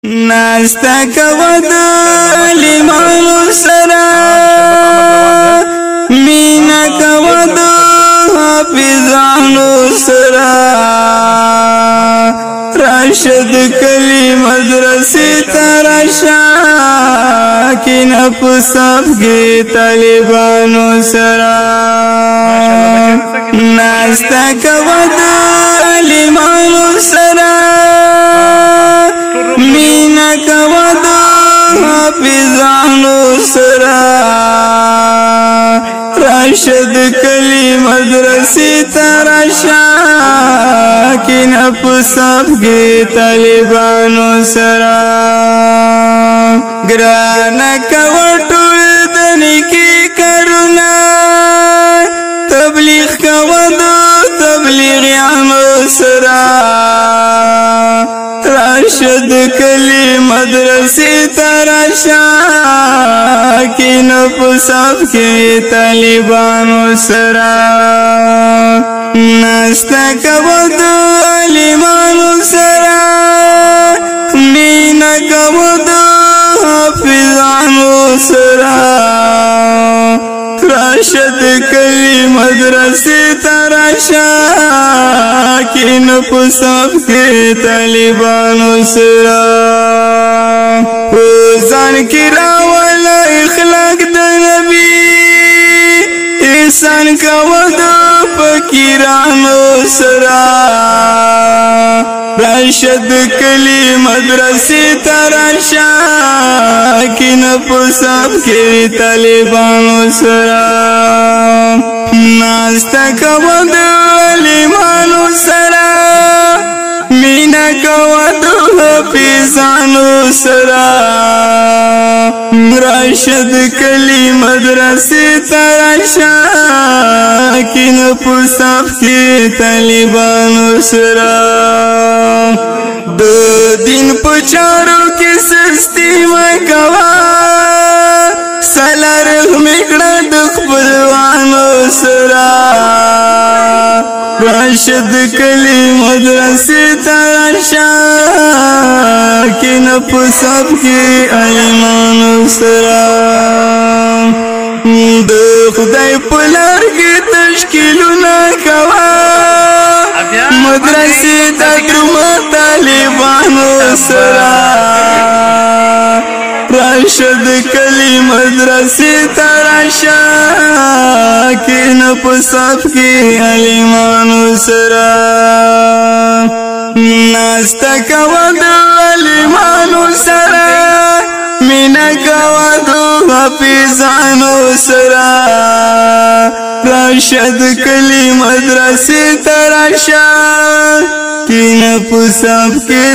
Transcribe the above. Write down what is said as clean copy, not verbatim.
ناستا کود لیمانو سرا مینا کود حافظانو سرا راشد کلی مدرسی تراشا کی نفسف کی طالبانو سرا ناستا کود لیمانو سرا مینا کود حافظانو سرا راشد کلی مدرسی تراشا کی نفسف کی طالبانو سرا گرانا کوټول دنی کی کرونا تبلیغ کود تبلیغیانو سرا راشد کلی مدرسی تراشا کی نفسف کی طالبانو سرا ناستا کود لیمانو سرا مینا کود حافظانو سرا راشد کلی مدرسی تراشا کی نفسف کی طالبانو سرا روزان کی راول اخلاق د نبی احسان کود فقیرانو سرا راشد کلی مدرسی تراشا کی نفسف کی طالبانو سرا ناستا کود لیمانو سرا مینا کود حافظانو سرا راشد کلی مدرسی تراشا کی نفسف کی طالبانو سرا دو دین پچارو کی سستی مکوا سلا رحم اکڑا دخ پلوانو سرا راشد کلی مدرسی تراشا کی نفسف کی ایمانو سرا د خدای پلار کی تشکیلونا کوا مدرسی تکرما طالبانو سرا راشد کلی مدرسی تراشا کی نفسف کی علیمانو سرا ناستا کود علیمانو سرا مینا کود حافظانو سرا راشد کلی مدرسی تراشا کی نفسف کی